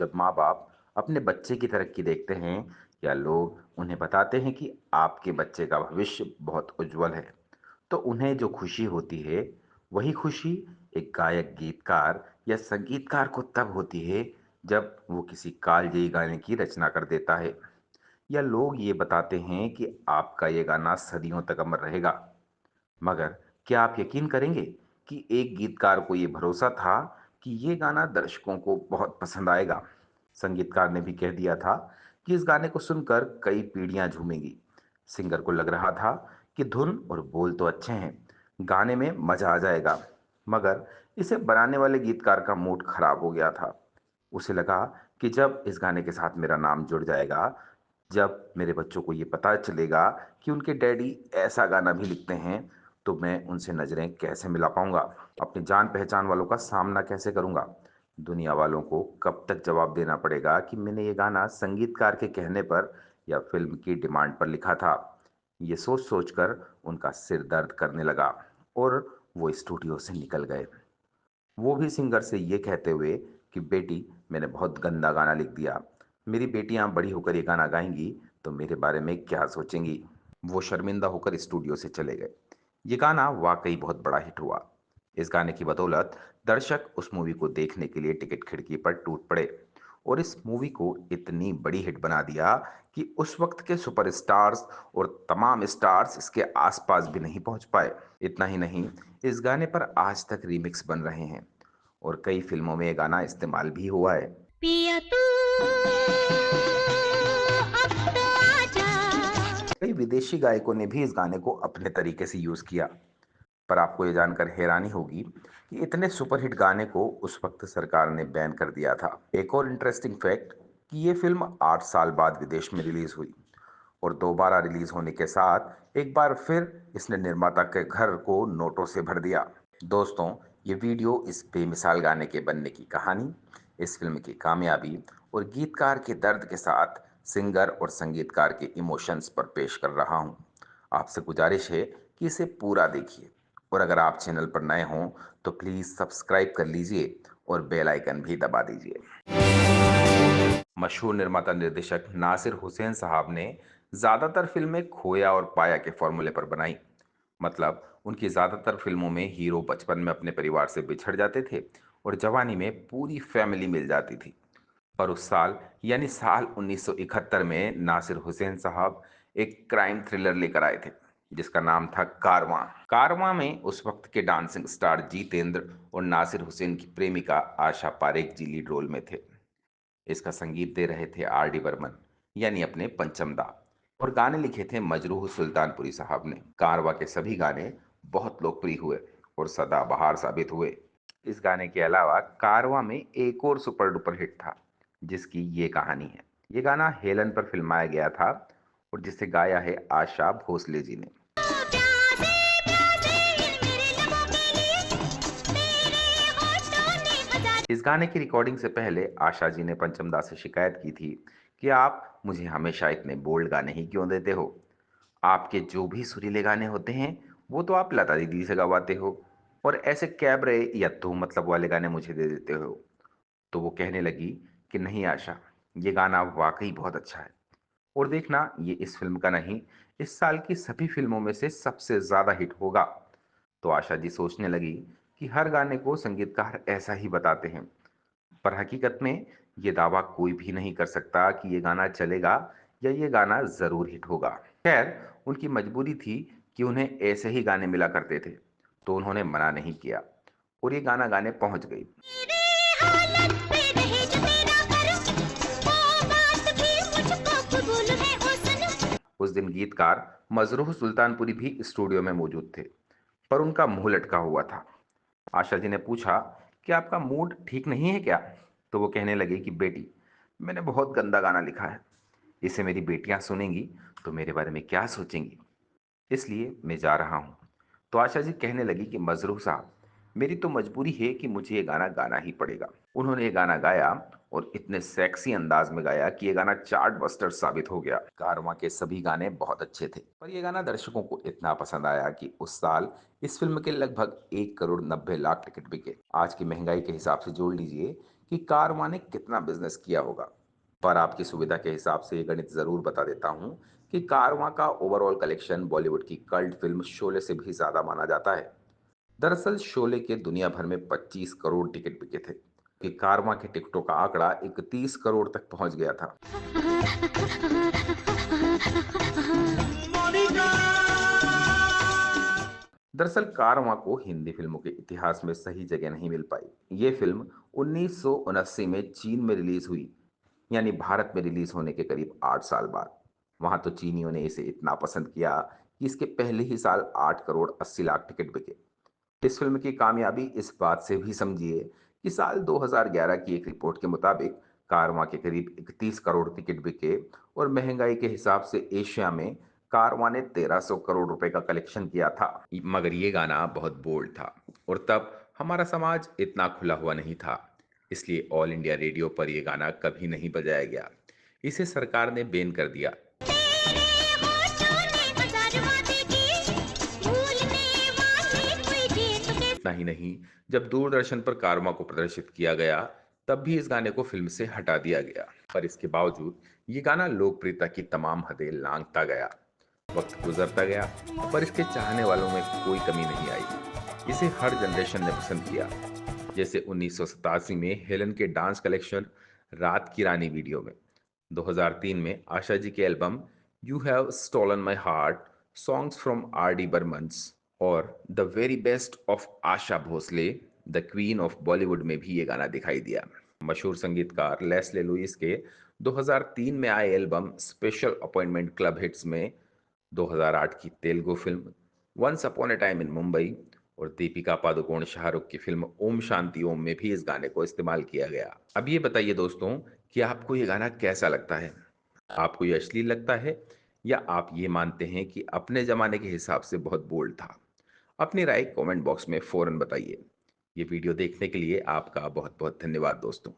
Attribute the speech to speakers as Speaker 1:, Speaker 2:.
Speaker 1: जब माँ बाप अपने बच्चे की तरक्की देखते हैं या लोग उन्हें बताते हैं कि आपके बच्चे का भविष्य बहुत उज्जवल है, तो उन्हें जो खुशी होती है, वही खुशी एक गायक, गीतकार या संगीतकार को तब होती है जब वो किसी कालजयी गाने की रचना कर देता है या लोग ये बताते हैं कि आपका ये गाना सदियों तक अमर रहेगा। मगर क्या आप यकीन करेंगे कि एक गीतकार को ये भरोसा था कि ये गाना दर्शकों को बहुत पसंद आएगा। संगीतकार ने भी कह दिया था कि इस गाने को सुनकर कई पीढ़ियां झूमेंगी। सिंगर को लग रहा था कि धुन और बोल तो अच्छे हैं, गाने में मजा आ जाएगा। मगर इसे बनाने वाले गीतकार का मूड खराब हो गया था। उसे लगा कि जब इस गाने के साथ मेरा नाम जुड़ जाएगा, जब मेरे बच्चों को ये पता चलेगा कि उनके डैडी ऐसा गाना भी लिखते हैं, तो मैं उनसे नज़रें कैसे मिला पाऊँगा? अपनी जान-पहचान वालों का सामना कैसे करूँगा? दुनिया वालों को कब तक जवाब देना पड़ेगा कि मैंने ये गाना संगीतकार के कहने पर या फ़िल्म की डिमांड पर लिखा था? ये सोच-सोच कर उनका सिर दर्द करने लगा और वो स्टूडियो से निकल गए। वो भी सिंगर से ये कहते हुए कि बेटी, मैंने बहुत गंदा गाना लिख दिया। मेरी बेटियां बड़ी होकर ये गाना गाएंगी तो मेरे बारे में क्या सोचेंगी। वो शर्मिंदा होकर स्टूडियो से चले गए। ये गाना वाकई बहुत बड़ा हिट हुआ। इस गाने की बदौलत दर्शक उस मूवी को देखने के लिए टिकट खिड़की पर टूट पड़े और इस मूवी को इतनी बड़ी हिट बना दिया कि उस वक्त के सुपरस्टार्स और तमाम स्टार्स इसके आसपास भी नहीं पहुंच पाए। इतना ही नहीं, इस गाने पर आज तक रीमिक्स बन रहे हैं और कई फिल्मों में ये गाना इस्तेमाल भी हुआ है।
Speaker 2: पिया तू अब तो आजा।
Speaker 1: कई विदेशी गायकों ने भी इस गाने को अपने तरीके से यूज किया। पर आपको ये जानकर हैरानी होगी कि इतने सुपरहिट गाने को उस वक्त सरकार ने बैन कर दिया था। एक और इंटरेस्टिंग फैक्ट कि ये फिल्म 8 साल बाद विदेश में रिलीज हुई और दोबारा रिलीज होने के साथ एक बार फिर इसने निर्माता के घर को नोटों से भर दिया। दोस्तों, ये वीडियो इस बेमिसाल गाने के बनने की कहानी, इस फिल्म की कामयाबी और गीतकार के दर्द के साथ सिंगर और संगीतकार के इमोशंस पर पेश कर रहा हूँ। आपसे गुजारिश है कि इसे पूरा देखिए और अगर आप चैनल पर नए हों तो प्लीज़ सब्सक्राइब कर लीजिए और बेल आइकन भी दबा दीजिए। मशहूर निर्माता निर्देशक नासिर हुसैन साहब ने ज़्यादातर फिल्में खोया और पाया के फॉर्मूले पर बनाई। मतलब उनकी ज़्यादातर फिल्मों में हीरो बचपन में अपने परिवार से बिछड़ जाते थे और जवानी में पूरी फैमिली मिल जाती थी। पर उस साल यानी साल 1971 में नासिर हुसैन साहब एक क्राइम थ्रिलर लेकर आए थे जिसका नाम था कारवां। कारवां में उस वक्त के डांसिंग स्टार जीतेंद्र और नासिर हुसैन की प्रेमिका आशा पारेख जी लीड रोल में थे। इसका संगीत दे रहे थे आर डी बर्मन, यानी अपने पंचम दा, और गाने लिखे थे मजरूह सुल्तानपुरी साहब ने। कारवां के सभी गाने बहुत लोकप्रिय हुए और सदाबहार साबित हुए। इस गाने के अलावा कारवां में एक और सुपर डुपर हिट था जिसकी ये कहानी है। ये गाना हेलन पर फिल्माया गया था और जिसे गाया है आशा भोसले जी ने।
Speaker 2: प्यासे प्यासे इन मेरे लबों के लिए तेरे होठों ने बजा।
Speaker 1: इस गाने की रिकॉर्डिंग से पहले आशा जी ने पंचम दा से शिकायत की थी कि आप मुझे हमेशा इतने बोल्ड गाने ही क्यों देते हो। आपके जो भी सुरीले गाने होते हैं वो तो आप लता दीदी से गवाते हो और ऐसे कैबरे या तू मतलब वाले गाने मुझे दे देते हो। तो वो कहने लगी कि नहीं आशा, ये गाना वाकई बहुत अच्छा है और देखना, ये इस फिल्म का नहीं, इस साल की सभी फिल्मों में से सबसे ज्यादा हिट होगा। तो आशा जी सोचने लगी कि हर गाने को संगीतकार ऐसा ही बताते हैं, पर हकीकत में ये दावा कोई भी नहीं कर सकता कि ये गाना चलेगा या ये गाना जरूर हिट होगा। खैर, उनकी मजबूरी थी कि उन्हें ऐसे ही गाने मिला करते थे, तो उन्होंने मना नहीं किया और ये गाना गाने पहुंच गई।
Speaker 2: मेरे हालत पे रहे जो तेरा कर, वो बात भी मुझको कबूल है ओ सनम।
Speaker 1: उस दिन गीतकार मजरूह सुल्तानपुरी भी स्टूडियो में मौजूद थे, पर उनका मुंह लटका हुआ था। आशा जी ने पूछा कि आपका मूड ठीक नहीं है क्या? तो वो कहने लगे कि बेटी, मैंने बहुत गंदा गाना लिखा है, इसे मेरी बेटियां सुनेंगी तो मेरे बारे में क्या सोचेंगी, इसलिए मैं जा रहा हूँ। तो आशा जी कहने लगी कि मजरूह साहब, मेरी तो मजबूरी है कि मुझे ये गाना गाना ही पड़ेगा। उन्होंने ये गाना गाया और इतने सेक्सी अंदाज में गाया कि ये गाना चार्ट बस्टर साबित हो गया। कारवां के सभी गाने बहुत अच्छे थे, पर यह गाना दर्शकों को इतना पसंद आया कि उस साल इस फिल्म के लगभग 1 करोड़ 90 लाख टिकट बिके। आज की महंगाई के हिसाब से जोड़ लीजिए कि कारवां ने कितना बिजनेस किया होगा। पर आपकी सुविधा के हिसाब से ये गणित जरूर बता देता हूँ कि कारवां का ओवरऑल कलेक्शन बॉलीवुड की कल्ट फिल्म शोले से भी ज्यादा माना जाता है। दरअसल शोले के दुनिया भर में 25 करोड़ टिकट बिके थे कि कारवां के टिकटों का आंकड़ा 31 करोड़ तक पहुंच गया था। दरअसल कारवां को हिंदी फिल्मों के इतिहास में सही जगह नहीं मिल पाई। ये फिल्म 1979 में चीन में रिलीज हुई, यानी भारत में रिलीज होने के करीब 8 साल बाद। वहां तो चीनियों ने इसे इतना पसंद किया कि इसके पहले ही साल 8 करोड़ 80 लाख टिकट बिके। इस फिल्म की कामयाबी इस बात से भी समझिए कि साल 2011 की एक रिपोर्ट के मुताबिक कारवां के करीब 31 करोड़ टिकट बिके और महंगाई के हिसाब से एशिया में कारवां ने 1300 करोड़ रुपए का कलेक्शन किया था। मगर ये गाना बहुत बोल्ड था और तब हमारा समाज इतना खुला हुआ नहीं था, इसलिए ऑल इंडिया रेडियो पर यह गाना कभी नहीं बजाया गया। इसे सरकार ने बैन कर दिया।
Speaker 2: तेरे होठों ने हजार बातें की, भूलने वाली कोई चीज के
Speaker 1: इतना ही नहीं, जब दूरदर्शन पर कारवां को प्रदर्शित किया गया तब भी इस गाने को फिल्म से हटा दिया गया। पर इसके बावजूद ये गाना लोकप्रियता की तमाम हदें लांघता गया। वक्त गुजरता गया पर इसके चाहने वालों में कोई कमी नहीं आई। इसे हर जनरेशन ने पसंद किया। जैसे 1987 में हेलन के डांस कलेक्शन रात की रानी वीडियो में, 2003 में आशा जी के album you have stolen my heart, songs from R D Burman's और the very best of Asha Bhosle, the queen of Bollywood में भी ये गाना दिखाई दिया। मशहूर संगीतकार लेस्ले लुइस के 2003 में आए album special appointment club hits में, 2008 की Telugu film once upon a time in Mumbai और दीपिका पादुकोण शाहरुख की फिल्म ओम शांति ओम में भी इस गाने को इस्तेमाल किया गया। अब ये बताइए दोस्तों कि आपको ये गाना कैसा लगता है? आपको ये अश्लील लगता है या आप ये मानते हैं कि अपने जमाने के हिसाब से बहुत बोल्ड था? अपनी राय कमेंट बॉक्स में फौरन बताइए। ये वीडियो देखने के लिए आपका बहुत बहुत धन्यवाद दोस्तों।